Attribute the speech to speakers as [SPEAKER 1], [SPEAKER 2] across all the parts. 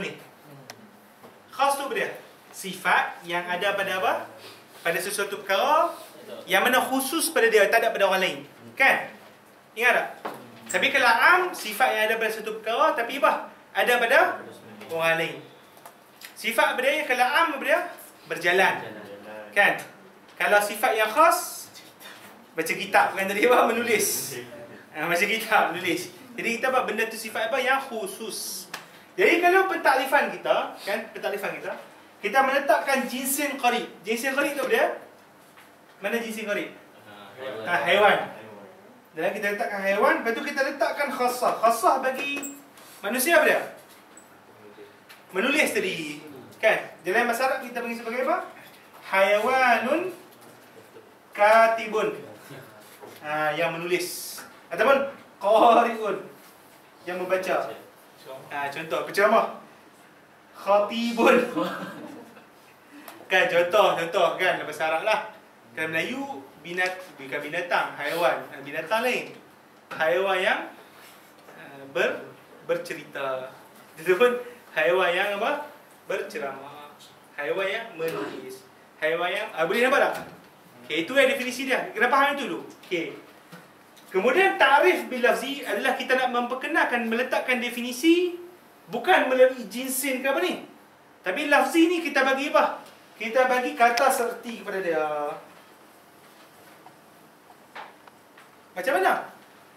[SPEAKER 1] ni. Khas tu dia sifat yang ada pada apa? Pada sesuatu perkara yang mana khusus pada dia, tak ada pada orang lain. Kan? Ingat tak? Tapi kalau am, sifat yang ada pada sesuatu perkara tapi apa? Ada pada orang lain. Sifat apa dia? Kalau am apa dia? Berjalan. Kan? Kalau sifat yang khas, baca kitab kan tadi apa? Menulis. Baca kitab, menulis. Jadi kita apa? Benda tu sifat apa? Yang khusus. Jadi kalau pentaklifan kita, kan? Pentaklifan kita, kita meletakkan jinsin qarib. Jinsin qarib tu apa dia? Mana jinsin qarib? Haiwan. Dan kita letakkan haiwan, lepas tu kita letakkan khassah. Khassah bagi manusia apa dia? Menulis tadi. Kan? Dalam bahasa Arab kita panggil sebagai apa? Hayawanun katibun. Yang menulis. Ataupun qari'un, yang membaca. Contoh penceramah. Khatibun. Kan contoh kan dalam bahasa Arab lah. Dalam Melayu bukan binatang, haiwan. Binatang lain. Haiwan yang bercerita. Itu pun haiwan yang apa? Berceramah. Haiwan yang menulis. Haiwan yang boleh nampak tak? Okay, itu yang definisi dia. Kena faham itu dulu. Okay. Kemudian ta'rif bil lafzi adalah kita nak memperkenalkan, meletakkan definisi bukan melalui jinsin ke apa ni. Tapi lafzi ni kita bagi apa? Kita bagi kata serti kepada dia. Macam mana?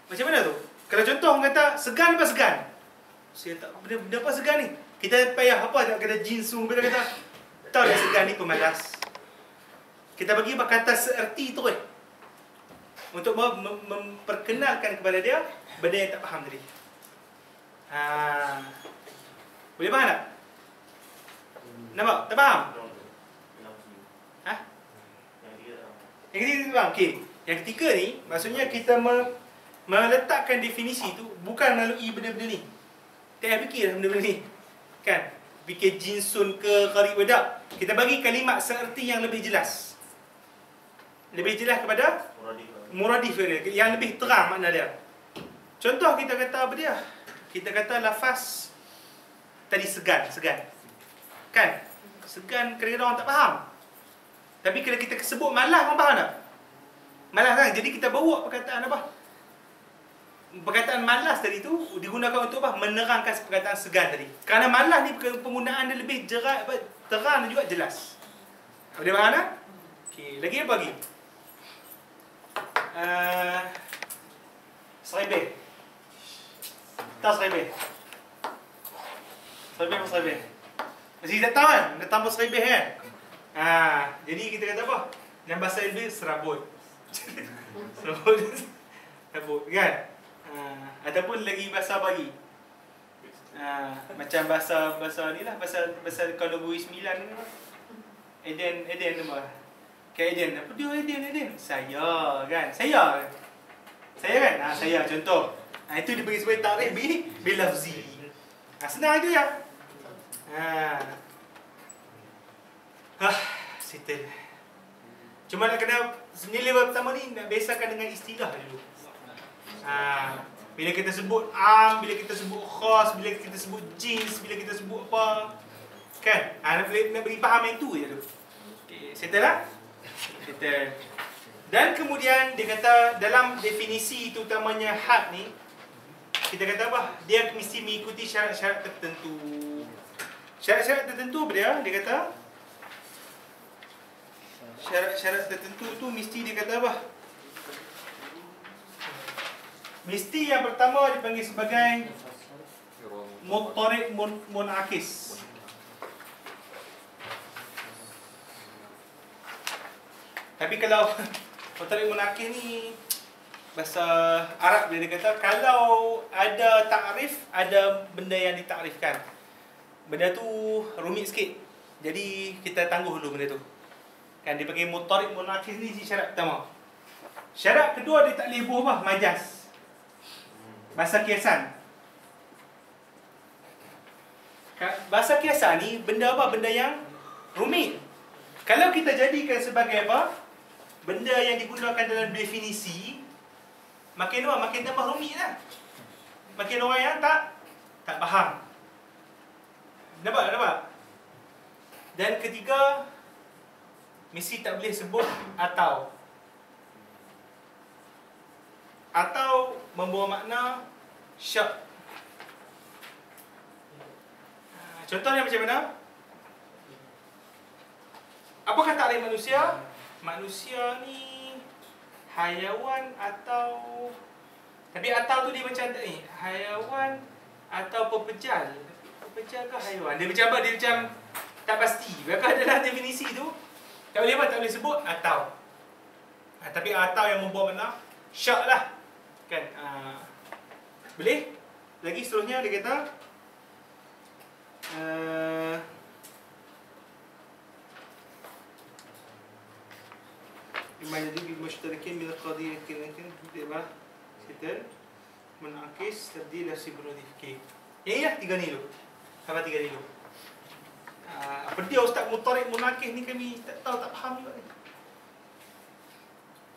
[SPEAKER 1] Macam mana tu? Kalau contoh orang kata segan apa segan? Saya tak benda apa segan ni? Kita payah apa nak kata jinsu, kita kata tahu dah segan ni pemalas. Kita bagi apa kata seerti tu untuk memperkenalkan kepada dia benda yang tak faham tadi. Boleh faham tak? Nampak? Tak faham? Yang ketiga faham? Okay. Yang ketiga ni maksudnya kita meletakkan definisi tu bukan melalui benda-benda ni. Tak payah fikir benda-benda ni. Kan? Fikir jinsun ke qarib tak. Kita bagi kalimat seerti yang lebih jelas. Lebih jelas kepada muradif dia, yang lebih terang makna dia. Contoh kita kata apa dia? Kita kata lafaz tadi segan. Kan? Segan kadang-kadang orang tak faham. Tapi kalau kita sebut malas, orang faham tak? Malas kan? Jadi kita bawa perkataan apa? Perkataan malas tadi tu digunakan untuk apa? Menerangkan perkataan segan tadi. Kerana malas ni penggunaan dia lebih terang dan juga jelas. Boleh faham tak? Okey, lagi apa lagi? Seribeh. Tak seribeh. Seribeh. Mesti tak tahu kan? Dia tambah seribeh kan? Jadi kita kata apa? Dalam bahasa Inggeris serabut. Serabut kan? Ataupun lagi bahasa apa lagi? Macam bahasa ni lah, bahasa kalau 2009 ni lah. Eden nama. Eden. Apa dia Eden? Saya kan? Saya kan? Saya contoh. Itu dibagi sebagai takrif bil lafzi. Senang itu ya. Settle. Cuma nak kena nilai pertama ni nak biasakan dengan istilah dulu. Bila kita sebut am, bila kita sebut khas, bila kita sebut jins, bila kita sebut apa, kan? Nak beri faham yang tu je tu. Okay, settle lah. Settle. Dan kemudian dia kata dalam definisi terutamanya had ni, kita kata apa? Dia mesti mengikuti syarat-syarat tertentu. Syarat-syarat tertentu apa dia? Dia kata syarat-syarat tertentu tu mesti dia kata apa? Mesti yang pertama dipanggil sebagai muttarid munakis. Tapi kalau muttarid munakis ni bahasa Arab dia kata kalau ada takrif, ada benda yang ditakrifkan. Benda tu rumit sikit. Jadi kita tangguh dulu benda tu. Kan dia panggil muttarid munakis ni syarat pertama. Syarat kedua dia tak boleh berubah majaz. Bahasa kiasan. Bahasa kiasan ni benda apa? Benda yang rumit. Kalau kita jadikan sebagai apa? Benda yang digunakan dalam definisi, makin tambah rumit lah. Makin orang yang tak faham. Nampak? Dan ketiga, mesti tak boleh sebut atau. Atau membawa makna syak. Contohnya macam mana? Apakah takrif manusia? Manusia ni hayawan atau... Tapi atau tu dia macam ni, hayawan atau pepejal. Pepejal ke hayawan? Dia macam apa? Dia macam tak pasti. Maka dalam definisi tu tak boleh apa? Tak boleh sebut atau. Tapi atau yang membawa makna syak lah. Kan? Boleh? Lagi seterusnya dia kata ما يجري بالمشتركين من القضية كذا settle menakis terdiri dari bernodifikasi. Ya, tiga ni dulu. Apa tiga ni dulu? Apa dia Ustaz Mutarik Munakis ni kami tak tahu, tak faham juga ni.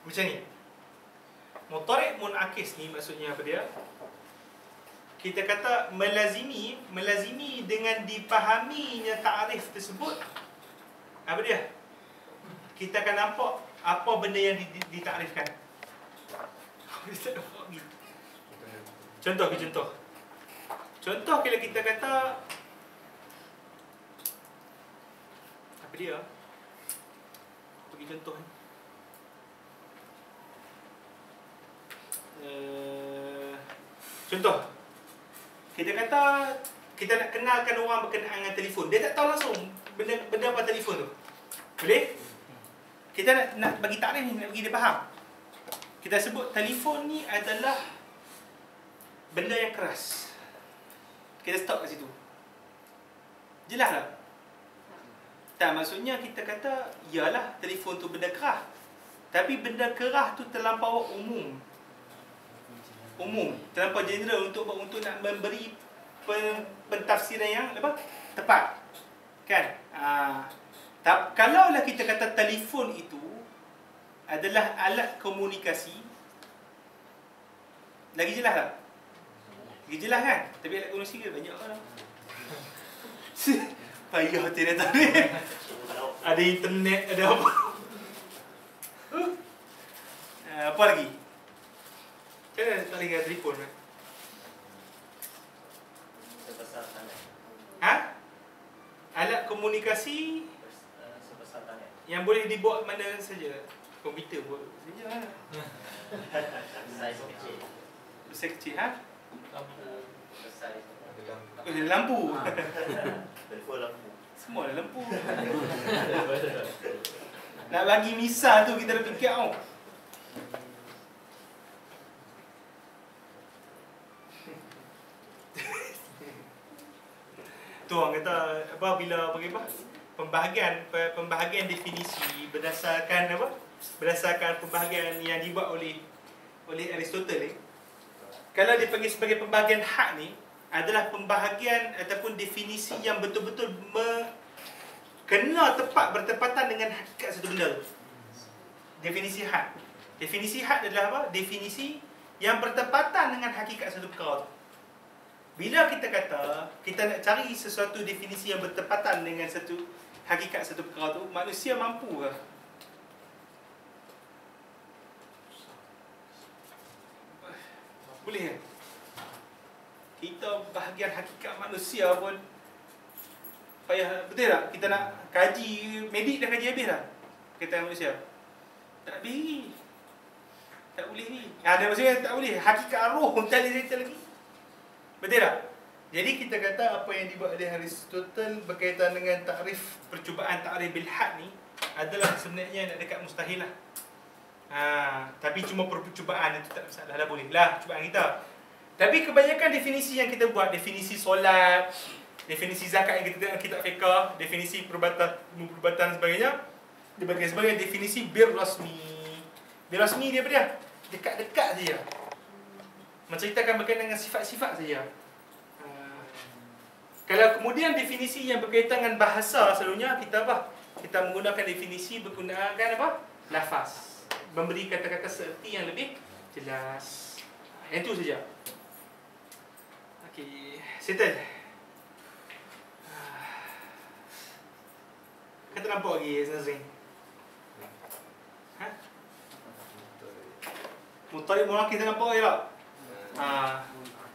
[SPEAKER 1] Macam ni. Mutarik Munakis ni maksudnya apa dia? Kita kata melazimi dengan dipahaminya ta'arif tersebut. Apa dia? Kita akan nampak apa benda yang ditakrifkan. Contoh. Contoh kalau kita kata apa dia? Bagi contoh ni. Contoh. Kita kata kita nak kenalkan orang berkenaan dengan telefon. Dia tak tahu langsung benda apa telefon tu. Boleh? Kita nak bagi takrif ni, nak bagi dia faham. Kita sebut telefon ni adalah benda yang keras. Kita stop kat situ. Jelas tak? Tak, maksudnya kita kata yalah telefon tu benda keras. Tapi benda keras tu terlampau umum. Terlampau general untuk nak memberi pentafsiran yang apa? Tepat. Kan? Kalaulah kita kata telefon itu adalah alat komunikasi, lagi jelas tak? Lagi jelas kan? Tapi alat komunikasi dia banyak orang. Payah tidak tahu ni. Ada internet, ada apa? Apa lagi? Macam mana tak boleh telefon kan?
[SPEAKER 2] Sebesar tangan.
[SPEAKER 1] Alat komunikasi
[SPEAKER 2] Sebesar tangan.
[SPEAKER 1] yang boleh dibuat mana saja. Komputer buat saja lah.
[SPEAKER 2] Saiz kecil.
[SPEAKER 1] Besar kecil,
[SPEAKER 2] Lampu besar itu.
[SPEAKER 1] Ada lampu.
[SPEAKER 2] Telefon lampu.
[SPEAKER 1] Semua ada lampu. Nak bagi misal tu kita dah fikir tau. Tu orang kata apa, bila bagaimana pembahagian definisi berdasarkan apa? Berdasarkan pembahagian yang dibuat oleh Aristoteles. Kalau dipanggil sebagai pembahagian hak ni adalah pembahagian ataupun definisi yang betul-betul kena tepat bertepatan dengan hakikat satu benda tu. Definisi hak. Definisi hak adalah apa? Definisi yang bertepatan dengan hakikat satu perkara tu. Bila kita kata kita nak cari sesuatu definisi yang bertepatan dengan satu hakikat satu perkara tu, manusia mampu ke? Boleh kan? Kita bahagian hakikat manusia pun payah, betul tak? Kita nak kaji, medik dah kaji habis dah kata manusia. Tak boleh. Tak boleh ni. Ada maksudnya tak boleh. Hakikat roh pun tak boleh cerita lagi. Betul tak? Jadi kita kata apa yang dibuat oleh Aristoteles berkaitan dengan takrif, percubaan takrif bil had ni adalah sebenarnya nak dekat mustahil lah. Tapi cuma percubaan itu tak masalah lah, boleh lah cubaan kita. Tapi kebanyakan definisi yang kita buat, definisi solat, definisi zakat yang kita tengok kitab fiqh, definisi perubatan dan sebagainya, dibagi sebagai definisi bir rasmi. Bir rasmi dia apa dia? Dekat-dekat saja. Menceritakan berkaitan dengan sifat-sifat saja. Kalau kemudian definisi yang berkaitan dengan bahasa, selalunya kita apa? Kita menggunakan definisi menggunakan apa? Lafaz. Memberi kata-kata seerti yang lebih jelas. Yang itu saja. Okey, settle. nampak lagi sering. Ha? Mutarik munakis tak nampak lagi tak?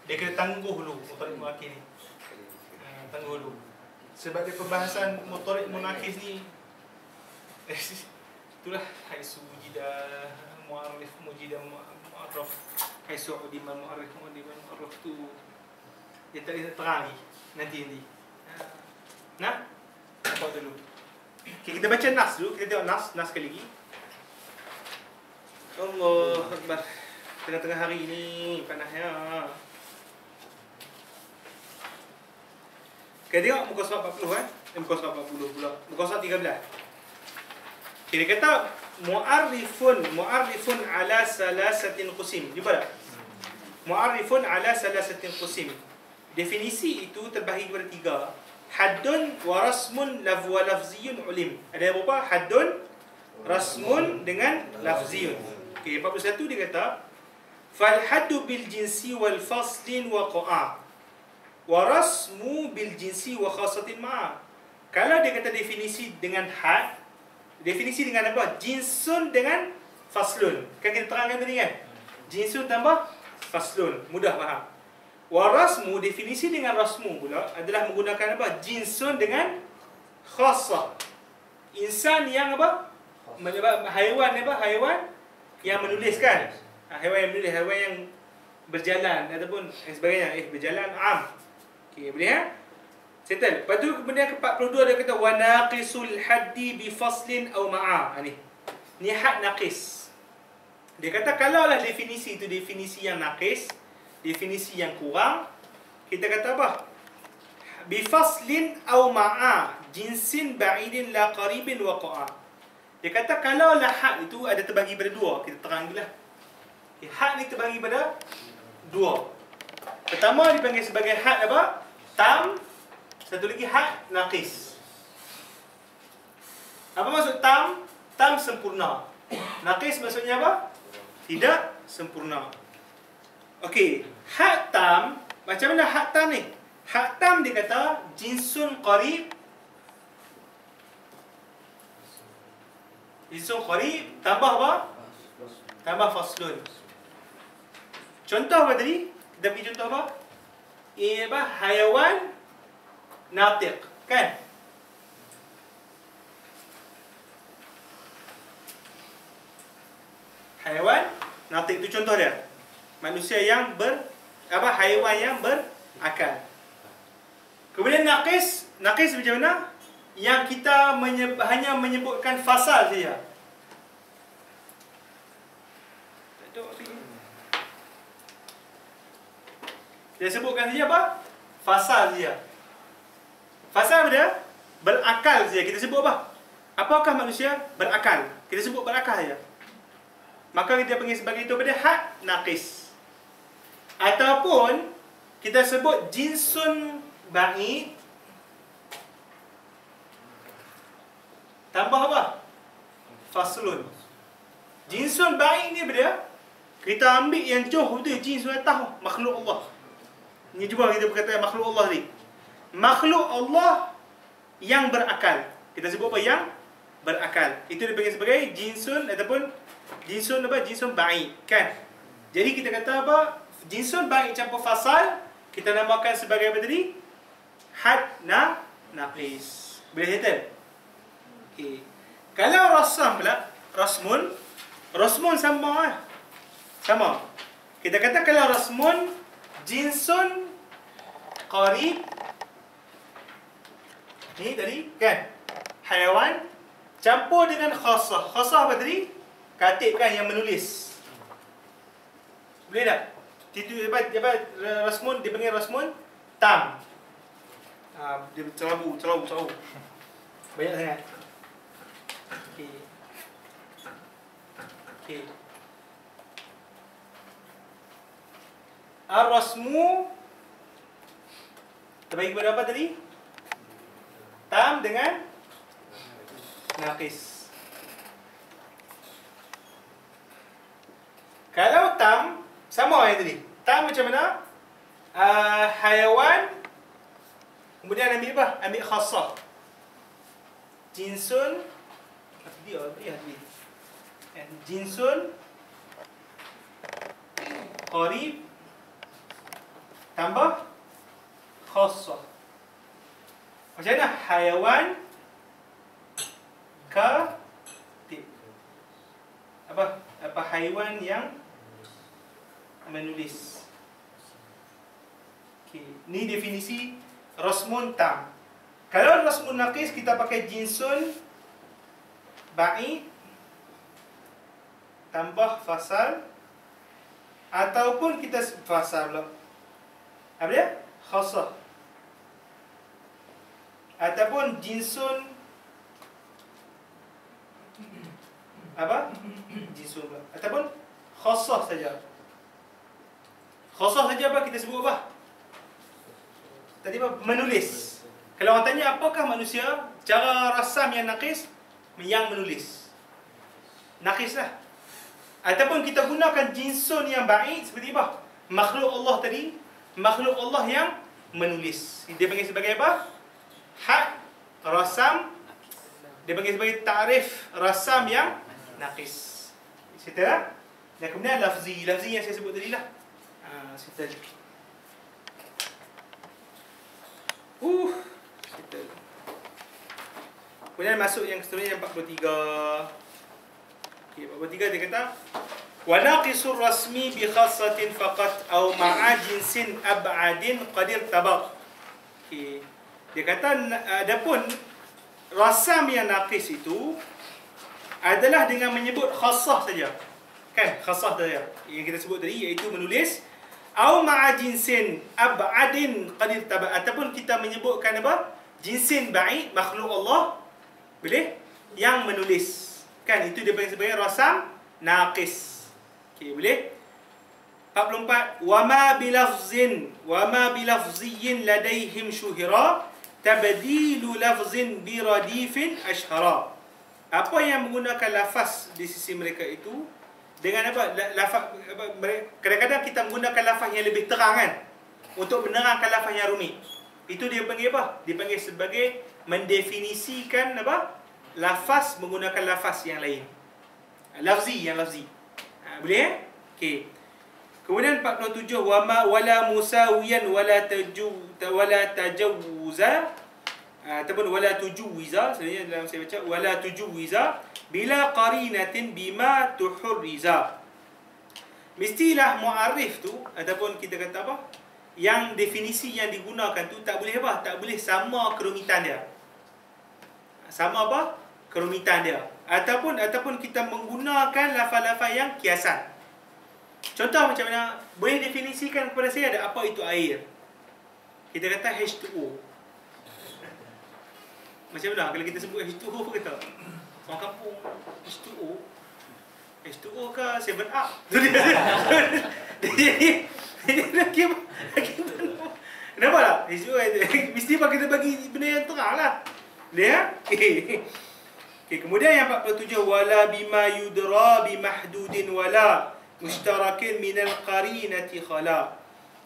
[SPEAKER 1] Dia kena tangguh dulu mutarik munakis ni. Tangguh dulu. Sebab dia perbahasan mutarik munakis ni itulah haisu mujidah mu'arif mujidah mu'arraf haisu udiman mu'arif udiman mu'arraf tu dia tak terang nanti. Nah, nampak dulu. Okay, kita baca nas dulu. Kita tengok nas sekali lagi. Allah Akbar. Tengah-tengah hari ni panasnya. Okay, tengok muka surat 40 muka surat 40 pula. Muka surat 13. Okay, dia kata mu'arrifun ala salasatin qusim. Jumpa tak? Mu'arrifun ala salasatin qusim. Definisi itu terbahagi kepada 3. Haddun wa rasmun wa lafziyun ulim. Ada berapa? Haddun, rasmun dengan lafziyun. Okey, 41 dia kata fal haddu bil jinsi wal faslin wa qa'a wa rasmu bil jinsi wa khasatin ma'a. Kalau dia kata definisi dengan had, definisi dengan apa? Jinsun dengan faslun. Kan kita terangkan tadi kan? Jinsun tambah faslun. Mudah faham. Warasmu, definisi dengan rasmu pula adalah menggunakan apa? Jinsun dengan khasah. Insan yang apa? Haiwan apa? Haiwan yang menuliskan. Haiwan yang menulis, haiwan yang berjalan ataupun sebagainya. Berjalan am. Okey, boleh ya? Settle. Lepas tu kemudian ke-42 dia kata wa naqisul haddi bi faslin aw ma'a. Ni had naqis. Dia kata kalau lah definisi itu definisi yang naqis, definisi yang kurang, kita kata apa? Bifaslin aw ma'a jinsin ba'idin la qaribin wa qa'a. Dia kata kalau lah had itu ada terbagi pada 2, kita terang gilah. Okay, had ni terbagi pada 2. Pertama dipanggil sebagai had apa? Tam. Satu lagi had naqis. Apa maksud tam? Tam sempurna. Naqis maksudnya apa? Tidak sempurna. Okey, had tam, macam mana had tam ni? Had tam dia kata jinsun qarib. Jinsun qarib tambah apa? Tambah faslun. Contoh apa tadi? Kita pergi contoh apa? Apa? Haiwan natiq, kan? Haiwan natiq itu contoh dia. Manusia yang haiwan yang berakal. Kemudian naqis macam mana? Yang kita hanya menyebutkan fasal saja. Dia sebutkan saja apa? Fasal saja. Fasal apa dia? Berakal saja. Kita sebut apa? Apakah manusia berakal? Kita sebut berakal saja. Maka kita panggil sebagai itu pada had naqis. Ataupun kita sebut jinsun ba'id tambah apa? Faslun. Jinsun ba'id ni apa? Kita ambil yang jauh tu, jinsun atas, makhluk Allah. Ini cuba kita berkata makhluk Allah ni. Makhluk Allah yang berakal. Kita sebut apa? Yang berakal. Itu dipanggil sebagai jinsun ataupun jinsun apa? Jinsun ba'id, kan? Jadi kita kata apa? Jinsun ba'id campur fasal, kita namakan sebagai apa tadi? Had naqis. Boleh settle? Okey. Kalau rasam pula, rasmun sama lah. Sama. Kita kata kalau rasmun jinsun qarib, ni tadi kan? Haiwan campur dengan khasah. Khasah apa tadi? Katib kan yang menulis. Boleh tak? Rasmun dipanggil rasmun tam. Dia celabu. Banyak sangat. Okey. Ar-rasmu terbagi kepada apa tadi? Tam dengan naqis. Kalau tam sama yang tadi. Tam macam mana? Haiwan kemudian ambil apa? Ambil khasah. jinsun jinsun qarib tambah khassah. Macam mana? Haiwan katib. Apa haiwan yang menulis. Okey, ni definisi rasmun tam. Kalau rasmun naqis kita pakai jinsun ba'i tambah fasal, ataupun kita fasal pula. Apa dia? Khassah. Ataupun jinsun apa? Jinsun pula. Ataupun khassah saja. Khassah saja apa kita sebut apa? Tadi apa? Menulis. Kalau orang tanya apakah manusia, cara rasam yang naqis, yang menulis. Naqis lah. Ataupun kita gunakan jinsun yang baik seperti apa? Makhluk Allah tadi, makhluk Allah yang menulis. Dia panggil sebagai apa? Had rasam. Dia panggil sebagai ta'rif rasam yang naqis. Settle. Dan kemudian lafzi yang saya sebut tadi lah. Settle. Settle. Kemudian masuk yang seterusnya, yang 43. Okey, 43 dia kata wa naqisur rasmi bi khassatin faqat aw ma'a jinsin ab'adin qadir tabaq. Okey. Dia kata adapun rasam yang naqis itu adalah dengan menyebut khassah saja. Kan? Khassah saja. Yang kita sebut tadi iaitu menulis, aw ma'a jinsin ab'adin qadir tabaq, ataupun kita menyebutkan apa? Jinsin baik, makhluk Allah, boleh? Yang menulis. Kan? Itu dia panggil sebagai rasam naqis. Okey, boleh? 44. Wama bilafzin ladaihim syuhira tabdilu lafzin biradifin ashhara. Apa yang menggunakan lafaz di sisi mereka itu dengan apa? Lafaz, kadang-kadang kita menggunakan lafaz yang lebih terang kan, untuk menerangkan lafaz yang rumit. Itu dia panggil apa? Dipanggil sebagai mendefinisikan apa? Lafaz menggunakan lafaz yang lain. Lafzi. Boleh eh? Okey. Kemudian 47, wala musawiyan wala tajawuza, ataupun wala tujuwiza, sebenarnya dalam saya baca wala tujuwiza bila qarinatin bima tuhurriza. Mestilah muarif tu, ataupun kita kata apa, yang definisi yang digunakan tu tak boleh apa? Tak boleh sama kerumitan dia. Sama apa? Kerumitan dia. Ataupun kita menggunakan lafaz-lafaz yang kiasan. Contoh macam mana? Boleh definisikan kepada saya ada apa itu air. Kita kata H2O. Macam mana kalau kita sebut H2O, apa kata? Orang kampung, H2O ke 7up? Jadi lagi kenapa lah? Mesti kita bagi benda yang terang lah. Dia? Okay, kemudian yang 47, wala bima yudra bimahdudin wala mushtarakin minal qarinati khala.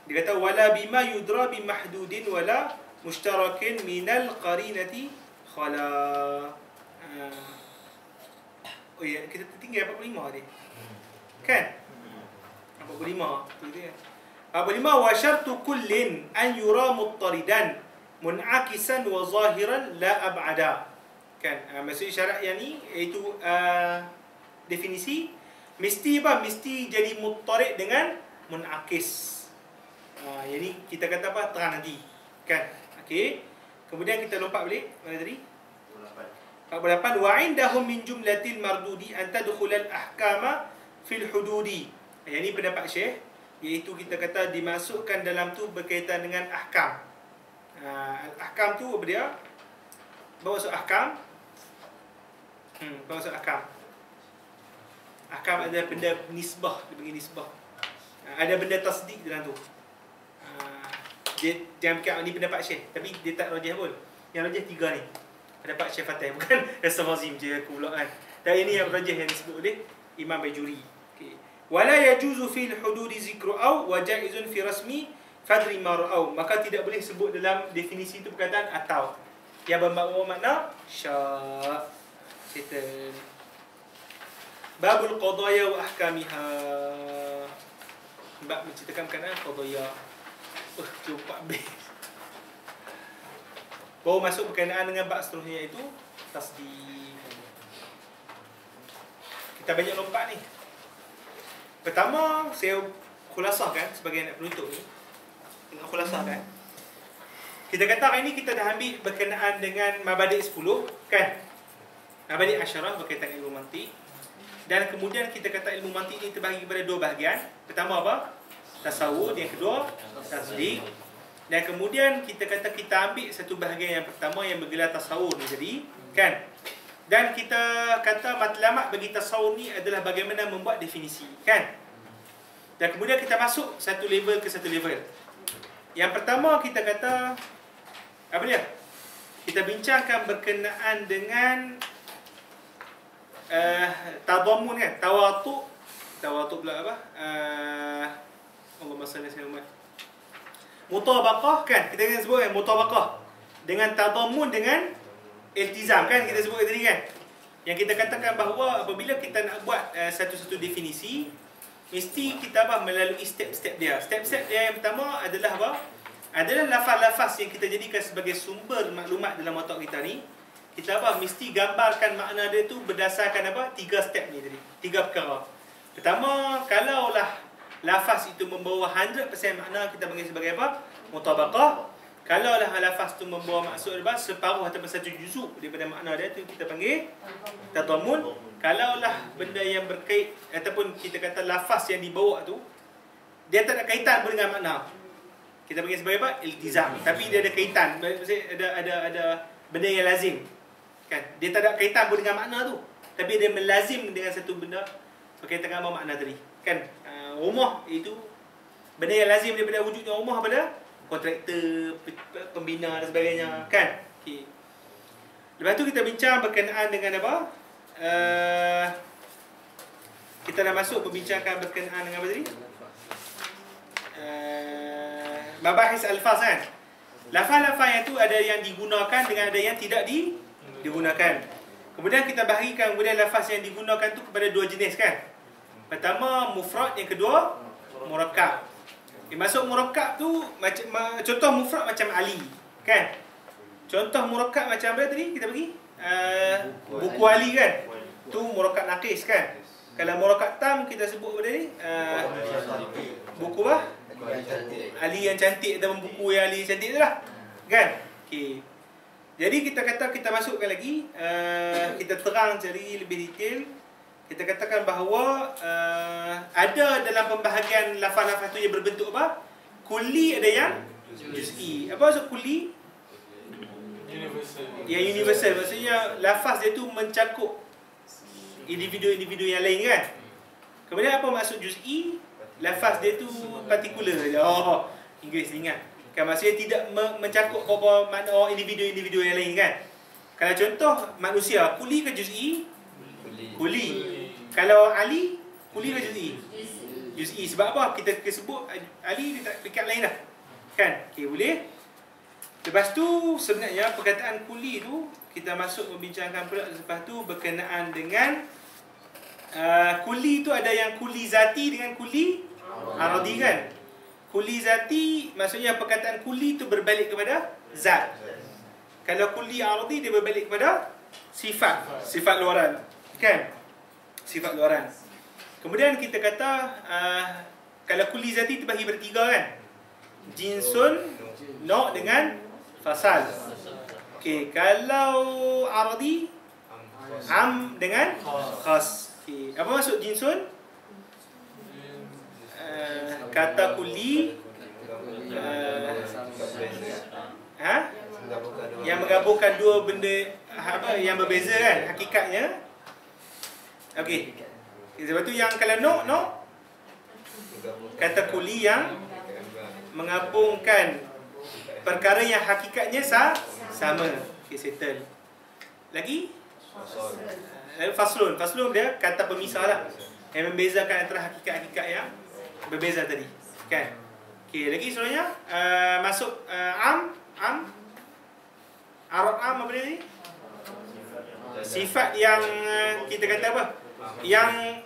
[SPEAKER 1] Dia kata wala bima yudra bimahdudin wala mushtarakin minal qarinati khala. Oh ya, kita tertinggal 45 tadi. Kan? 45 tu dia. 45, wa syartu kullin an yura muttaridan mun'akisan wa zahiran la ab'ada. Kan? Maksud syarat yang ni iaitu definisi mesti apa? Mesti jadi muttarid dengan mun'akis. Yang ni kita kata apa? Terang nanti. Kan? Okey. Kemudian kita lompat balik mana tadi? 48. Wa indahum min jumlatil mardudi an tadkhulal ahkama fil hududi. Yang ni pendapat Syekh, iaitu kita kata dimasukkan dalam tu berkaitan dengan ahkam. Ahkam tu apa dia? Bawa masuk ahkam. Bawa masuk ahkam. Ahkam ada benda nisbah, dia panggil nisbah. Ada benda tasdik dalam tu. Dia jangan fikir ni pendapat Syekh, tapi dia tak rajih pun. Yang rajih 3 ni. Pendapat Syekh Fatih, bukan Rastamazim je aku pula kan. Dan ini yang rajih yang disebut oleh Imam Bajuri. Okey. Wala yajuzu fil hududi zikru aw wa jaizun fi rasmi fadri ma ra'au. Maka tidak boleh sebut dalam definisi itu perkataan atau. yang membawa makna syak. Settle. Babul qadaya wa ahkamiha. Bab menceritakan berkenaan qadaya. Cukup habis. Baru masuk berkenaan dengan bab seterusnya iaitu tasdid. Kita banyak lompat ni. Pertama, saya khulasahkan sebagai anak penuntut ni. Nak khulasahkan. Kita kata hari ni kita dah ambil berkenaan dengan mabadi' 10, kan? Mabadi' asyarah berkaitan ilmu mantik. Dan kemudian kita kata ilmu mantik ni terbahagi kepada dua bahagian. Pertama apa? Tasawur. Yang kedua, tasdid. Dan kemudian kita kata kita ambil satu bahagian yang pertama yang bergelar tasawur ni jadi, kan? Dan kita kata matlamat bagi tasawur ni adalah bagaimana membuat definisi, kan? Dan kemudian kita masuk satu level ke satu level. Yang pertama kita kata apa dia? Kita bincangkan berkenaan dengan tadammun, kan? Tawatuk pula apa? Allahumma salli ala Muhammad. Mutabaqah, kan? Kita akan sebut kan mutabaqah dengan tadammun dengan iltizam, kan? Kita sebut tadi, kan? Yang kita katakan bahawa apabila kita nak buat satu-satu definisi, mesti kita apa? Melalui step-step dia. Step-step dia yang pertama adalah apa? Adalah lafaz-lafaz yang kita jadikan sebagai sumber maklumat dalam otak kita ni. Kita apa? Mesti gambarkan makna dia tu berdasarkan apa? 3 step ni tadi. 3 perkara. Pertama, kalaulah lafaz itu membawa 100% makna, kita panggil sebagai apa? Mutabaqah. Kalaulah lafaz itu membawa maksud apa? Separuh ataupun satu juzuk daripada makna dia, tu kita panggil tadammun. Kalaulah benda yang berkait ataupun kita kata lafaz yang dibawa tu dia tak ada kaitan pun dengan makna, kita panggil sebagai apa? Iltizam. Tapi dia ada kaitan, maksudnya ada benda yang lazim, kan? Dia tak ada kaitan pun dengan makna tu, tapi dia melazim dengan satu benda berkaitan dengan makna tadi, kan? Rumah itu benda yang lazim daripada wujudnya rumah pada kontraktor, pembina dan sebagainya, kan? Okay. Lepas tu kita bincang berkenaan dengan apa? Kita dah masuk perbincangan berkenaan dengan apa tadi? Mabahis alfaz, kan? Lafaz-lafaz yang tu ada yang digunakan dengan ada yang tidak digunakan. Kemudian kita bahagikan kemudian lafaz yang digunakan tu kepada dua jenis, kan? Pertama mufrad, yang kedua murakkab. Masuk murakkab tu macam contoh mufrad macam Ali, kan? Contoh murakkab macam apa tadi kita bagi? Buku Ali, kan? Tu murakkab naqis, kan? Kalau murakkab tam kita sebut apa tadi? Buku apa? Ali yang cantik, ataupun buku yang Ali yang cantik tu lah, kan? Okey. Jadi kita kata kita masukkan lagi, kita terang cari lebih detail. Kita katakan bahawa ada dalam pembahagian lafaz-lafaz tu yang berbentuk apa? Kulli, ada yang juz'i. Apa maksud kulli? Universal. Yang universal, maksudnya lafaz dia tu mencakup individu-individu yang lain, kan? Kemudian apa maksud juz'i? Lafaz dia tu partikular saja. Oh, Inggeris ingat. Kan maksudnya tidak mencakup beberapa makna individu-individu yang lain, kan? Kalau contoh manusia, kulli ke juz'i? Kulli. Kalau Ali, kulli ke juz'i? Juz'i. Sebab apa? Kita sebut Ali, dia tak pekat lain dah, kan? Okey, boleh. Lepas tu sebenarnya perkataan kulli tu kita masuk membincangkan pula lepas tu berkenaan dengan kulli tu ada yang kulli zati dengan kulli aradi, kan? Kulli zati maksudnya perkataan kulli tu berbalik kepada zat. Kalau kulli aradi dia berbalik kepada sifat luaran, kan? Sifat luaran. Kemudian kita kata kalau kulli zati terbahagi bertiga, kan? Jinsun, no' dengan fasal. Okey, kalau aradi am dengan khas. Okey, apa maksud jinsun? Kata kulli yang menggabungkan dua benda apa yang berbeza, kan? Hakikatnya. Okey. Sebab tu yang kalau no kata kulli yang menggabungkan perkara yang hakikatnya sama. Okey, settle. Lagi? Faslun. Faslun dia kata pemisah lah, yang membezakan antara hakikat-hakikat yang berbeza tadi, kan? Okey, lagi sebenarnya masuk am Arab am apa dia ni? Sifat yang kita kata apa? Yang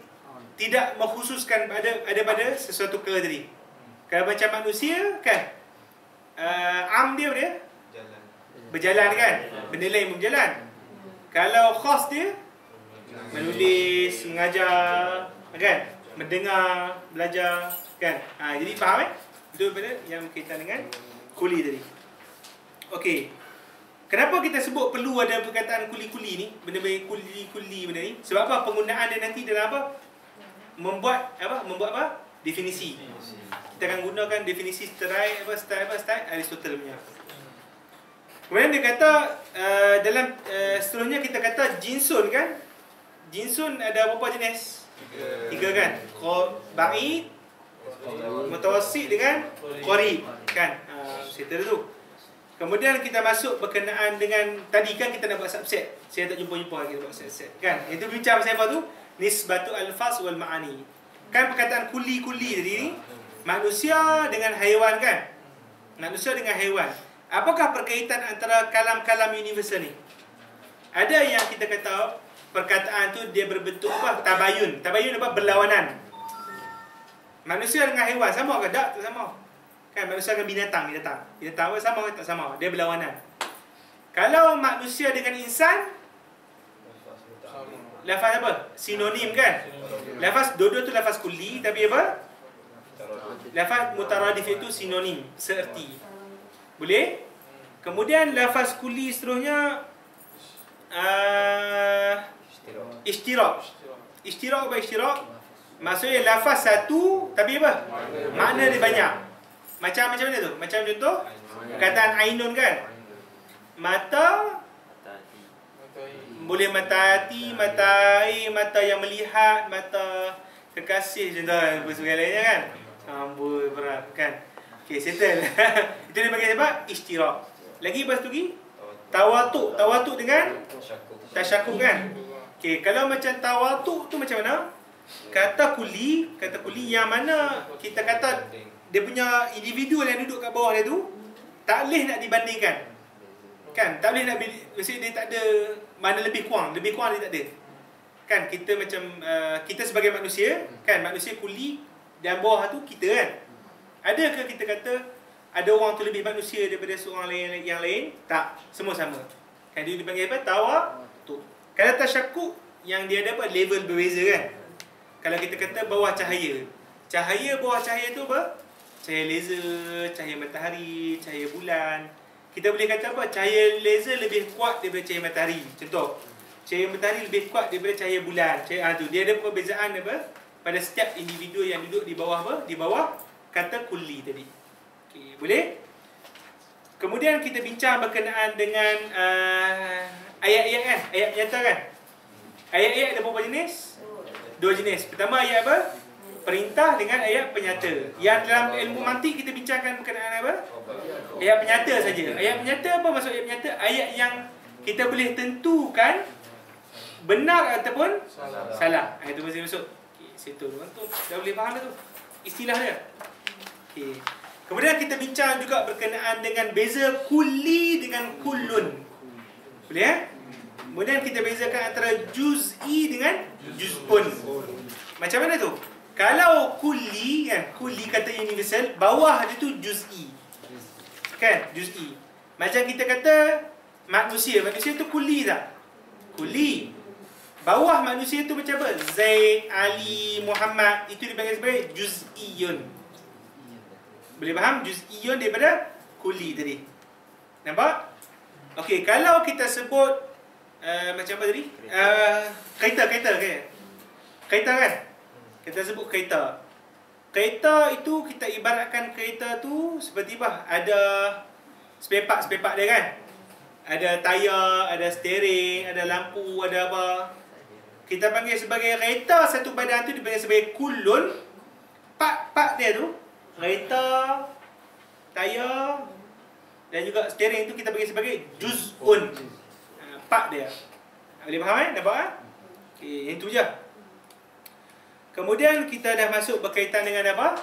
[SPEAKER 1] tidak mengkhususkan pada sesuatu perkara tadi. Kalau macam manusia kan, am dia apa dia? Berjalan kan? Benda lain berjalan. Kalau khas dia menulis, mengajar kan? Mendengar, belajar kan? Jadi faham itu benda yang berkaitan dengan kuli tadi. Okey. Kenapa kita sebut perlu ada perkataan kuli-kuli ni? Benda-benda kuli-kuli benda ni. Sebab apa? Penggunaan dia nanti dalam apa? Membuat apa? Definisi. Kita akan gunakan definisi style Aristotle punya. Kemudian dia kata dalam seterusnya kita kata jinsun kan? Jinsun ada berapa jenis? 3 kan? Ba'id, mutawassit dengan qarib kan? Cerita tu. Kemudian kita masuk berkenaan dengan tadi kan kita nak buat subset. Saya tak jumpa lagi buat subset kan? Itu bincang pasal apa tu? Nisbatu al-faz wal ma'ani. Kan perkataan kuli-kuli tadi ni manusia dengan haiwan kan? Manusia dengan haiwan. Apakah perkaitan antara kalam-kalam universal ni? Ada yang kita kata perkataan tu dia berbentuk apa? Tabayun. Tabayun apa? Berlawanan. Manusia dengan haiwan sama ke tak? Tak sama. Kan manusia dengan binatang apa sama ke tak sama? Dia berlawanan. Kalau manusia dengan insan, lafaz apa? Sinonim kan? Lafaz dua-dua tu lafaz kulli, tapi apa? Lafaz mutaradif itu sinonim, seerti. Boleh? Kemudian lafaz kulli seterusnya ishtirak. Ishtirak apa ishtirak? Maksudnya lafaz satu tapi apa? Makna dia banyak. Macam mana tu? Macam contoh perkataan ainun kan? Mata, boleh mata hati, mata air, mata yang melihat, mata kekasih contoh apa sebagainya kan? Amboi berat kan? Okey, settle. Itu dia panggil apa? Ishtirak. Lagi lepas tu lagi tawatuk. Tawatuk dengan tasyakuk kan? Okey, kalau macam tawatuk tu macam mana? Kata kuli yang mana kita kata dia punya individu yang duduk kat bawah dia tu tak boleh nak dibandingkan. Kan? Tak boleh nak, maksudnya dia tak ada mana lebih kurang dia tak ada. Kan kita macam kita sebagai manusia, kan manusia kuli dan bawah tu kita kan. Adakah kita kata ada orang tu lebih manusia daripada seorang lain yang lain? Tak, semua sama. Kan dia dipanggil apa? Tawatuk. Kalau tasyakuk yang dia ada apa? Level berbeza kan. Kalau kita kata bawah cahaya. Bawah cahaya tu apa? Cahaya laser, cahaya matahari, cahaya bulan. Kita boleh kata apa? Cahaya laser lebih kuat daripada cahaya matahari. Contoh, cahaya matahari lebih kuat daripada cahaya bulan. Tu dia ada perbezaan apa? Pada setiap individu yang duduk di bawah apa? Di bawah kata kulli tadi. Okey, boleh? Kemudian kita bincang berkenaan dengan ayat-ayat kan? Ayat nyata kan? Ayat-ayat ada berapa jenis? 2 jenis. Pertama ayat apa? Perintah dengan ayat penyata. Yang dalam ilmu mantik kita bincangkan berkenaan apa? Ayat penyata saja. Ayat penyata apa maksud ayat penyata? Ayat yang kita boleh tentukan benar ataupun salah. Itu mesti masuk. Okey, situ tu dah boleh faham dah tu. Istilah dia. Okey. Kemudian kita bincang juga berkenaan dengan beza kulli dengan kullun. Boleh Kemudian kita bezakan antara juz'i dengan juz'un. Macam mana tu? Kalau kulli kan, kulli kata universal, bawah dia tu juz'i. Kan? Juz'i. Macam kita kata manusia tu kulli tak? Kulli. Bawah manusia tu macam apa? Zaid, Ali, Muhammad, itu dipanggil sebagai juz'iyun. Boleh faham? Juz'iyun daripada kulli tadi. Nampak? Okey, kalau kita sebut macam apa tadi? Kereta kan? Kita sebut kereta. Kereta itu kita ibaratkan kereta tu seperti apa? Ada spare part dia kan? Ada tayar, ada steering, ada lampu, ada apa? Kita panggil sebagai kereta, satu badan tu dipanggil sebagai kullun. Part dia tu, kereta, tayar dan juga steering tu kita panggil sebagai juz'un. Part dia. Boleh faham nampak Okey, yang tu je. Kemudian kita dah masuk berkaitan dengan apa?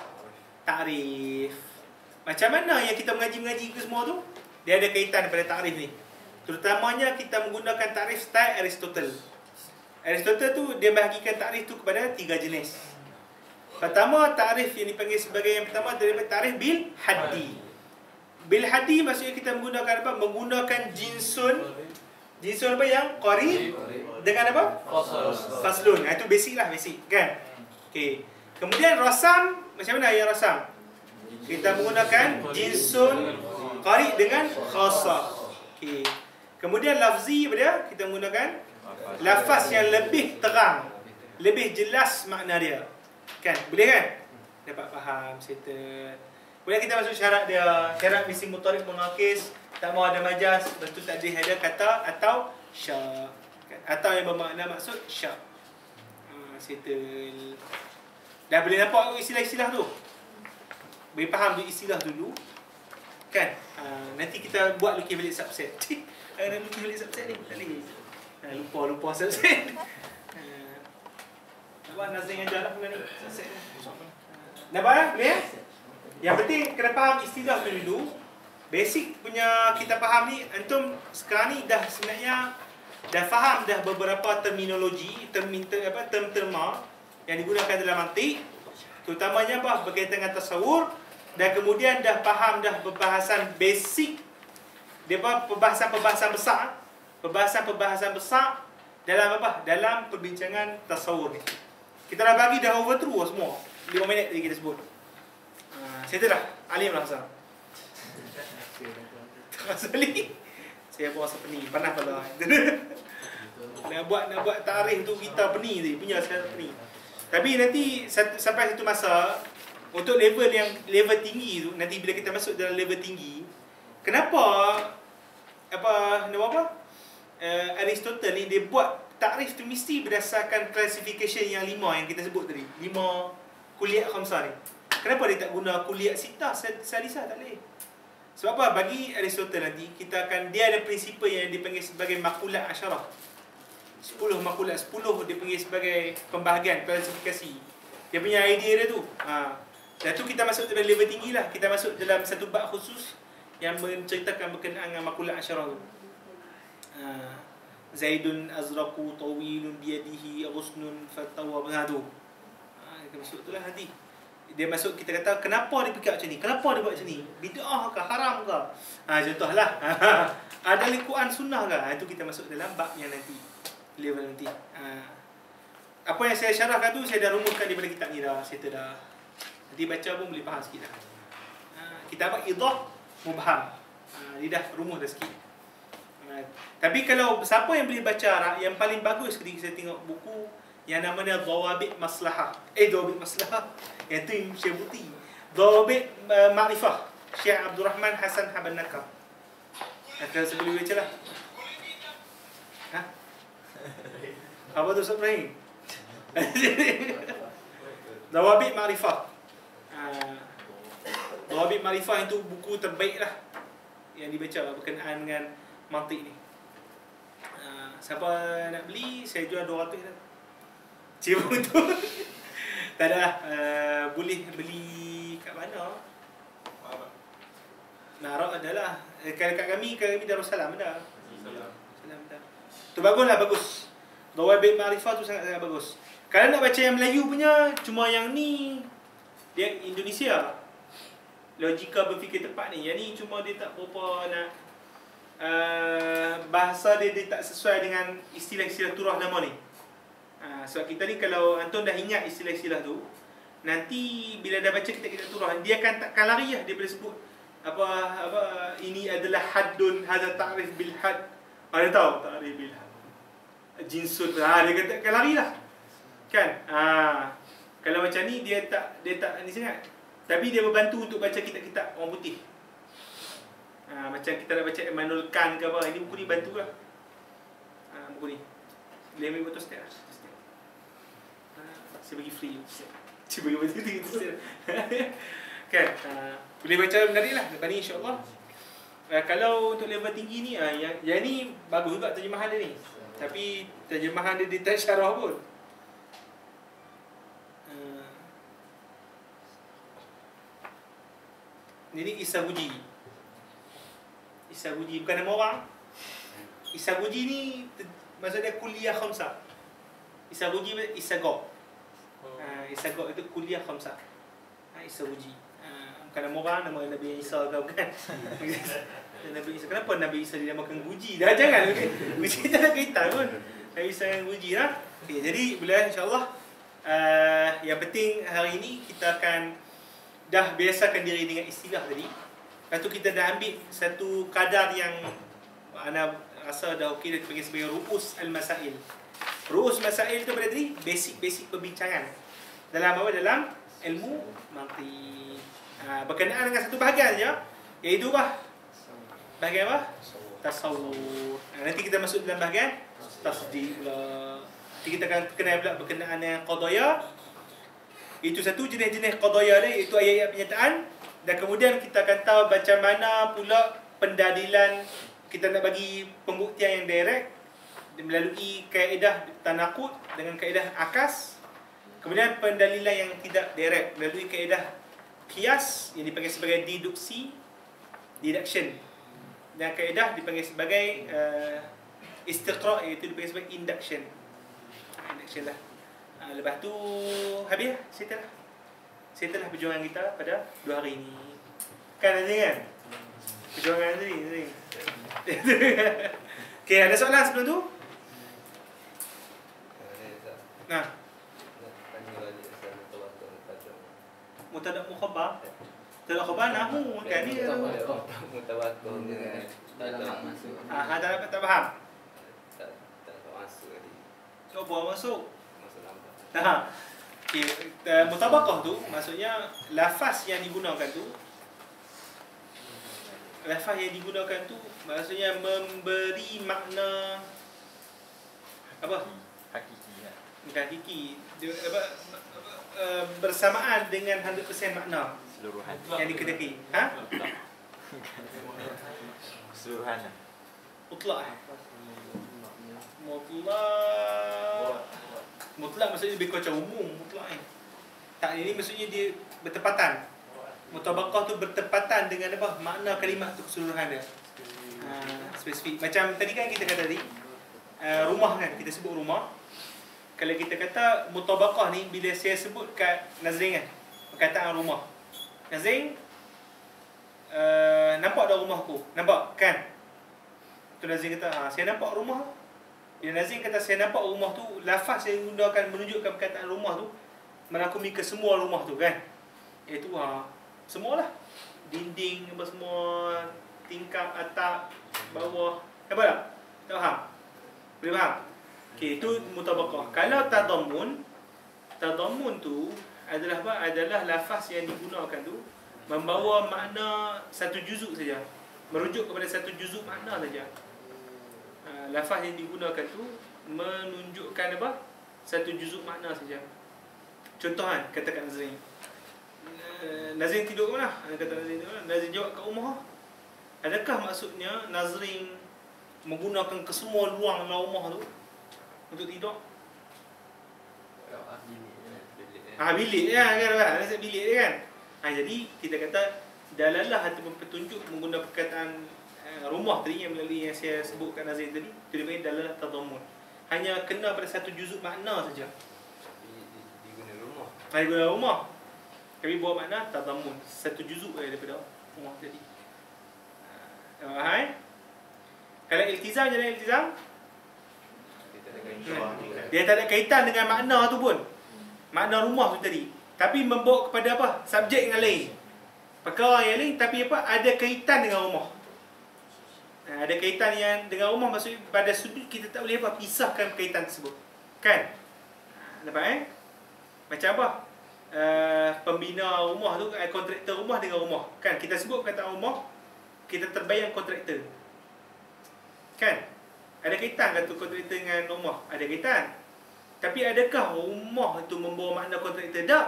[SPEAKER 1] Takrif. Macam mana yang kita mengaji-mengaji ke semua tu? Dia ada kaitan pada takrif ni. Terutamanya kita menggunakan takrif style Aristotle. Aristotle tu dia bahagikan takrif tu kepada 3 jenis. Pertama, takrif yang dipanggil sebagai yang pertama daripada takrif bil haddi. Bil haddi maksudnya kita menggunakan apa? Menggunakan jinsun. Jinsun apa yang qarib dengan apa? Faslun. Itu basic lah, basic kan. Okey. Kemudian rasam, macam mana yang rasam? Kita menggunakan jinsun qarib dengan khassa. Okey. Kemudian lafzi apa dia? Kita menggunakan lafaz yang lebih terang, lebih jelas makna dia. Kan? Boleh kan? Dapat faham, settle. Boleh kita masuk syarat dia. Syarat mesti mutarif mengakis, tak mau ada majas, lepas tu tak ada kata atau syak. Atau yang bermakna maksud syak. Settle. Dah boleh nampak istilah-istilah tu? Boleh faham tu istilah dulu? Kan? Nanti kita buat lukis balik subset. Ada lukis balik subset ni? Tak boleh. Lupa subset. Nampak Nazim ajar lah bukan ni? Subset ni. Nampak? Boleh? Yang penting kena faham istilah tu dulu. Basic punya kita faham ni, antum sekarang ni dah sebenarnya dah faham dah beberapa terminologi, term-terma yang digunakan dalam mantik, terutamanya apa? Berkaitan dengan tasawur, dan kemudian dah faham dah perbahasan basic, dia perbahasan-perbahasan besar, perbahasan-perbahasan besar dalam apa? Dalam perbincangan tasawur ni. Kita dah bagi dah overthrow semua. 5 minit tadi kita sebut. Saya dah alim lah Hassan. Asali saya puasa pening, panas pula. nak buat tarikh tu kita pening tadi, punya saya pening. Tapi nanti sampai satu masa untuk level tinggi tu, nanti bila kita masuk dalam level tinggi, kenapa Aristotle ni dia buat takrif tu mesti berdasarkan classification yang 5 yang kita sebut tadi. 5 kuliah khamsah ni. Kenapa dia tak guna kuliah sitah salisah? Tak boleh. Sebab apa? Bagi Aristotle nanti dia ada prinsipal yang dipanggil sebagai makulat asyarah. 10 makulat, 10 dia panggil sebagai pembahagian, klasifikasi. Dia punya idea dia tu. Dan tu kita masuk dalam level tinggi lah. Kita masuk dalam satu bab khusus yang menceritakan berkenaan dengan makulat asyarah tu. Zaidun azraqu tawilun biyadihi ghusnun fatawa tu. Kita masuk tu lah nanti. Dia masuk, kita kata kenapa dia fikir macam ni? Kenapa dia buat macam ni? Bid'ah ke? Haram ke? Contohlah. Ada Quran sunnah ke? Itu kita masuk dalam bab yang nanti. Level nanti. Apa yang saya syarahkan tu saya dah rumuskan daripada kitab ni dah. Saya dah. Nanti baca pun boleh faham sikit dah. Kitab Idah Mubham. Dia dah rumus dah sikit. Tapi kalau siapa yang boleh baca Arab, yang paling bagus ketika saya tengok buku yang namanya Dhawabit Maslahah. Dhawabit Maslahah. Yang tu yang Syekh Buti. Dhawabit Ma'rifah. Syekh Abdul Rahman Hasan Haban Nakam. Kalau saya boleh baca lah. Apa tu Ustaz Ibrahim? Dhawabit Ma'rifah. Dhawabit Ma'rifah itu buku terbaik lah yang dibaca berkenaan dengan mantik ni. Siapa nak beli, saya jual 200 dah. Cuma tu. Tak ada lah. Boleh beli kat mana? Narak adalah. Kat kami Darussalam ada. Salam dah. Tu bagus lah, bagus. Dhawabit Ma'rifah tu sangat-sangat bagus. Kalau nak baca yang Melayu punya, cuma yang ni dia Indonesia. Logika berfikir tepat ni. Yang ni cuma dia tak berapa nak bahasa dia tak sesuai dengan istilah-istilah turah nama ni. Sebab kita ni kalau antum dah ingat istilah-istilah tu, nanti bila dah baca kitab-kitab turah, dia takkan lari lah. Dia boleh sebut apa ini adalah haddun, hadza ta'rif bil had. Ada tahu ta'rif bil had. Jinsun. Dia takkan lari lah. Kan? Kalau macam ni dia tak ni sangat. Tapi dia membantu untuk baca kitab-kitab orang putih. Macam kita nak baca Immanuel Kant ke apa, ini buku ni bantu lah. Buku ni boleh ambil betul setiap lah. Saya bagi free. Saya bagi betul. Kan? Boleh baca menarik lah. Lepas ni insyaAllah. Kalau untuk level tinggi ni, yang ni bagus juga terjemahan dia ni. Tapi terjemahan dia tak syarah pun. Ini Isa Buji. Isa Buji bukan nama orang. Isagoji ni maksudnya kuliah khamsah. Isagoji isagok. Isagok itu kuliah khamsah. Isagoji. Bukan nama orang, nama Nabi Isa ke bukan? Nabi Isa. Kenapa Nabi Isa dinamakan Guji? Dah jangan. Guji tak ada kaitan pun. Nabi Isa dengan Guji lah. Okay, jadi bila insyaAllah yang penting hari ini kita akan dah biasakan diri dengan istilah tadi. Lepas tu kita dah ambil satu kadar yang ana rasa dah okey, dah dipanggil sebagai ru'us al-masail. Ru'us masail tu berarti basic-basic perbincangan dalam apa? Dalam ilmu mantiq. Berkenaan dengan satu bahagian saja, iaitu apa? Bahagian apa? Tasawuf. Nanti kita masuk dalam bahagian tasdiq pula. Nanti kita akan kenal pula berkenaan dengan qadaya. Itu satu jenis-jenis qadaya dia, iaitu ayat-ayat penyataan. Dan kemudian kita akan tahu macam mana pula pendalilan. Kita nak bagi pembuktian yang direct melalui kaedah tanaqud dengan kaedah akas. Kemudian pendalilan yang tidak direct melalui kaedah qiyas yang dipanggil sebagai deduction. Dan kaedah dipanggil sebagai istiqra', iaitu dipanggil sebagai induction. Induction lah. Lepas tu habis lah, settle lah perjuangan kita pada 2 hari ni. Kan Azri kan? Perjuangan Azri. Okay, ada soalan sebelum tu? Nah, mutadak mukhabar. Mutadak khabar nahu kan ni.
[SPEAKER 3] Mutawatir dengan dalam masuk.
[SPEAKER 1] Tak faham.
[SPEAKER 3] Tak masuk tadi.
[SPEAKER 1] Cuba masuk.
[SPEAKER 3] Masuk lambat.
[SPEAKER 1] Okay. Mutabaqah tu maksudnya lafaz yang digunakan tu, maksudnya memberi makna apa? Bukan hakiki. Bersamaan dengan 100% makna
[SPEAKER 4] Keseluruhan
[SPEAKER 1] yang dikehendaki.
[SPEAKER 4] Keseluruhan
[SPEAKER 1] Mutlak. Mutlak maksudnya lebih kurang umum. Mutlak ni tak, ini maksudnya dia bertepatan. Mutabaqah tu bertepatan dengan apa? Makna kalimat tu keseluruhan dia. Spesifik. Macam tadi kan kita kata tadi rumah kan, kita sebut rumah. Kalau kita kata mutabaqah ni, bila saya sebut kat Nazrin kan, perkataan rumah, Nazrin, nampak dah rumah aku? Nampak kan? Tu Nazrin kata, saya nampak rumah. Bila Nazrin kata saya nampak rumah tu, lafaz yang digunakan menunjukkan perkataan rumah tu merangkumi ke semua rumah tu kan. Iaitu semualah. Dinding apa semua, tingkap, atap, bawah. Nampak tak? Tak faham? Boleh faham? Okey, itu mutabaqah. Kalau tadammun tu adalah apa? Adalah lafaz yang digunakan tu membawa makna satu juzuk saja. Merujuk kepada satu juzuk makna saja. Lafaz yang digunakan tu menunjukkan apa? Satu juzuk makna saja. Contoh kan, katakan Nazrin. Nazrin tidur ke mana? Kata Nazrin tidur mana? Nazrin jawab kat rumah. Adakah maksudnya Nazrin menggunakan kesemua ruang dalam rumah tu untuk tidur? Bilik ya kan? Nasib bilik dia kan? Jadi kita kata dalalah ataupun petunjuk menggunakan perkataan rumah tadi yang melalui yang saya sebutkan Nazrin tadi, itu dipanggil dalalah tadammun. Hanya kena pada satu juzuk makna saja.
[SPEAKER 3] Diguna rumah.
[SPEAKER 1] Diguna rumah. Tapi bawa makna tadammun, satu juzuk daripada rumah tadi. Faham? Kalau iltizam jadi iltizam, dia tak ada kaitan dengan makna tu pun. Makna rumah tu tadi. Tapi membawa kepada apa? Subjek yang lain. Perkara yang lain tapi apa? Ada kaitan dengan rumah. Ada kaitan yang dengan rumah, maksudnya pada sudut kita tak boleh apa? Pisahkan kaitan tersebut. Kan? Nampak Macam apa? Pembina rumah tu, kontraktor rumah dengan rumah. Kan? Kita sebut perkataan rumah, kita terbayang kontraktor. Kan? Ada kaitan kan tu kontraktor dengan rumah? Ada kaitan. Tapi adakah rumah itu membawa makna kontraktor? Tak.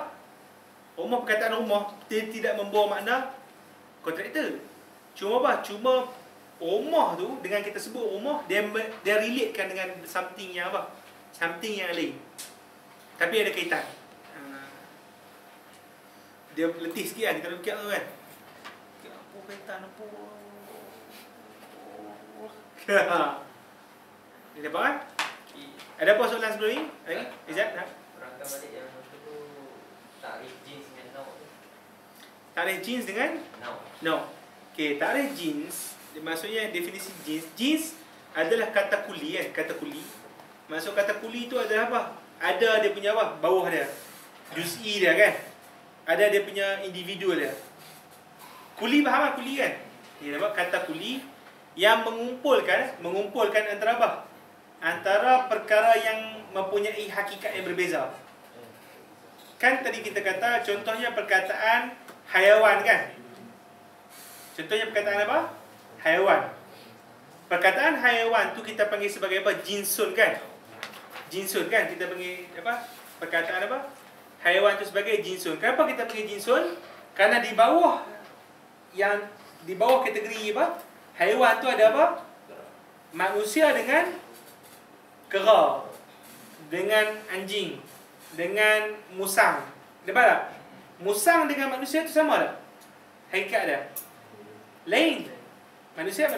[SPEAKER 1] Rumah, perkataan rumah dia tidak membawa makna kontraktor. Cuma apa? Cuma rumah tu dengan kita sebut rumah, dia relatekan dengan something yang apa? Something yang lain. Tapi ada kaitan. Dia letih sikit kan, kita ada fikir tu kan. Apa kaitan apa? Kita faham? Ada apa soalan sebelum ni? Lagi? Izzat?
[SPEAKER 2] Rangka balik yang tu takrif jeans dengan nauk tu.
[SPEAKER 1] Takrif jeans dengan
[SPEAKER 2] Nauk.
[SPEAKER 1] no. Okey, takrif jeans maksudnya definisi jeans. Jeans adalah kata kuli kan, kata kuli. Maksud kata kuli tu adalah apa? Ada dia punya apa? Bawah dia. Juz'i dia kan. Ada dia punya individu dia. Kuli faham tak kuli kan? Ni apa? Kata kuli yang mengumpulkan antara apa? Antara perkara yang mempunyai hakikat yang berbeza. Kan tadi kita kata contohnya perkataan haiwan kan? Contohnya perkataan apa? Haiwan. Perkataan haiwan tu kita panggil sebagai apa? Jinsun kan? Jinsun kan? Kita panggil apa? Perkataan apa? Haiwan tu sebagai jinsun. Kenapa kita panggil jinsun? Karena di bawah kategori apa? Haiwan tu ada apa? Manusia dengan kera, dengan anjing, dengan musang. Nampak tak? Musang dengan manusia tu sama tak? Hakikat dia lain. Manusia,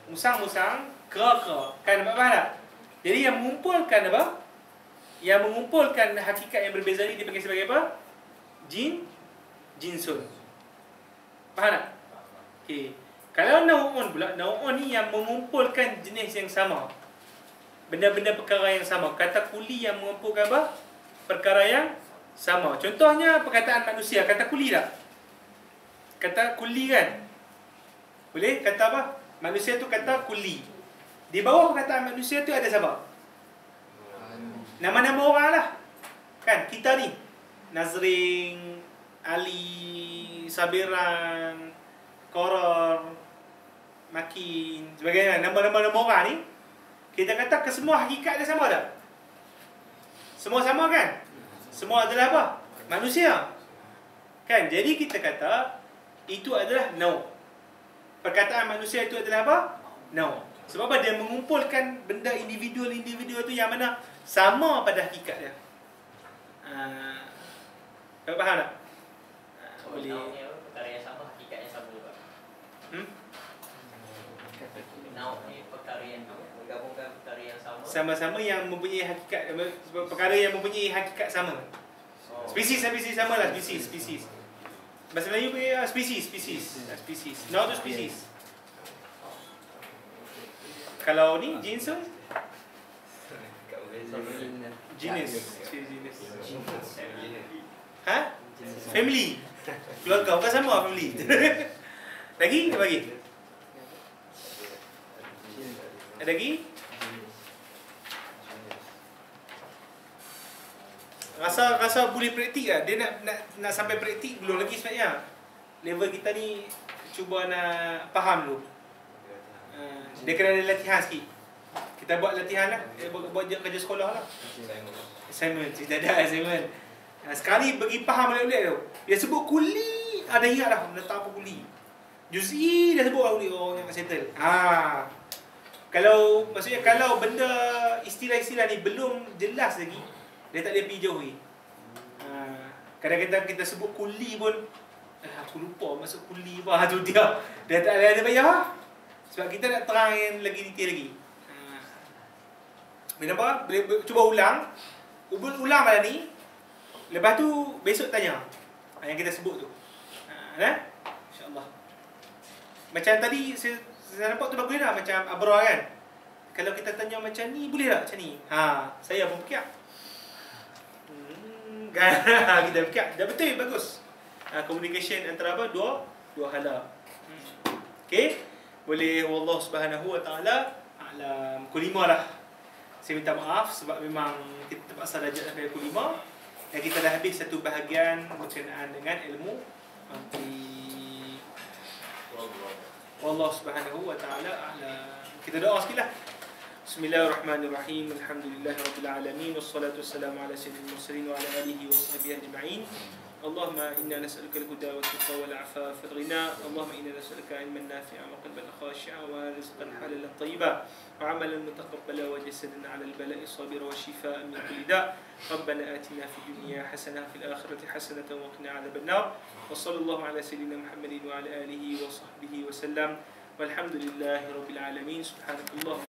[SPEAKER 1] musang, kera. Kan nampak tak? Jadi yang mengumpulkan apa? Yang mengumpulkan hakikat yang berbeza ni dipanggil sebagai apa? Jinsun. Faham tak? Okey. Kalau nau'un pula, nau'un ni yang mengumpulkan jenis yang sama. Benda-benda perkara yang sama. Kata kuli yang mengumpulkan apa? Perkara yang sama. Contohnya perkataan manusia, kata kuli tak? Kata kuli kan? Boleh? Kata apa? Manusia tu kata kuli. Di bawah perkataan manusia tu ada siapa? Nama-nama orang lah. Kan? Kita ni. Nazrin, Ali, Sabiran, Koror, Makin, sebagainya. Nama-nama orang ni. Kita kata kesemua hakikat dia sama tak? Semua sama kan? Semua adalah apa? Manusia. Kan? Jadi kita kata itu adalah nau'. Perkataan manusia itu adalah apa? Nau'. Sebab apa? Dia mengumpulkan benda individu-individu tu yang mana sama pada hakikat dia. Faham tak? Boleh.
[SPEAKER 2] Nauk ni apa? Perkara yang sama, hakikat yang sama juga. Nauk ni perkara yang menggabungkan perkara yang sama.
[SPEAKER 1] Sama-sama yang mempunyai hakikat, perkara yang mempunyai hakikat sama. Spesies sama lah, spesies. Bahasa Melayu punya spesies. Nau tu spesies. Kalau ni jenis tu? Jenis. Ha? Family. Keluarga bukan sama family. Lagi? Apa lagi? Ada lagi? Rasa boleh praktik tak? Dia nak sampai praktik belum lagi sebenarnya. Level kita ni cuba nak faham dulu. Dia kena ada latihan sikit. Kita buat latihan lah. Buat kerja sekolah lah. Assignment. Tidak ada assignment. Sekarang ni bagi faham balik-balik tu. Dia sebut kuli. Ada ingat dah. Dia tahu apa kuli. Juz'i dah sebut lah kuli. Oh, yang settle. Maksudnya kalau benda istilah-istilah ni belum jelas lagi, dia tak boleh pergi jauh lagi. Kadang-kadang kita sebut kuli pun, aku lupa maksud kuli apa tu dia. Dia tak ada bayar. Sebab kita nak terang yang lagi detail lagi. Kenapa? Cuba ulang malam ni. Lepas tu besok tanya yang kita sebut tu. InsyaAllah. Macam tadi saya nampak tu bagus dah. Macam Abra kan. Kalau kita tanya macam ni, boleh tak macam ni? Saya pun fikir. Kita fikir. Dah betul, bagus. Communication antara apa? Dua hala. Okey. Boleh Allah Subhanahu Wa Taala alam pukul 5 lah. Saya minta maaf sebab memang kita terpaksa darjat sampai pukul 5. Dan kita dah habis satu bahagian berkenaan dengan ilmu mantiq. Allah Subhanahu Wa Taala alam. Kita doa sikitlah. Bismillahirrahmanirrahim. Alhamdulillahirabbil alamin wassalatu wassalamu ala sayyidil mursalin wa ala alihi washabbihi ajma'in. اللهم إنا نسألك الهدى والتقى والعفاف والغنى اللهم إنا نسألك علما نافعا وقلبا خاشعا ورزقا حلالا طيبا وعملا متقبلا وجسدا على البلاء صابرا وشفاء من كل داء ربنا آتنا في الدنيا حسنة وفي الآخرة حسنة وقنا عذاب النار وصلى الله على سيدنا محمد وعلى آله وصحبه وسلم والحمد لله رب العالمين سبحانك اللهم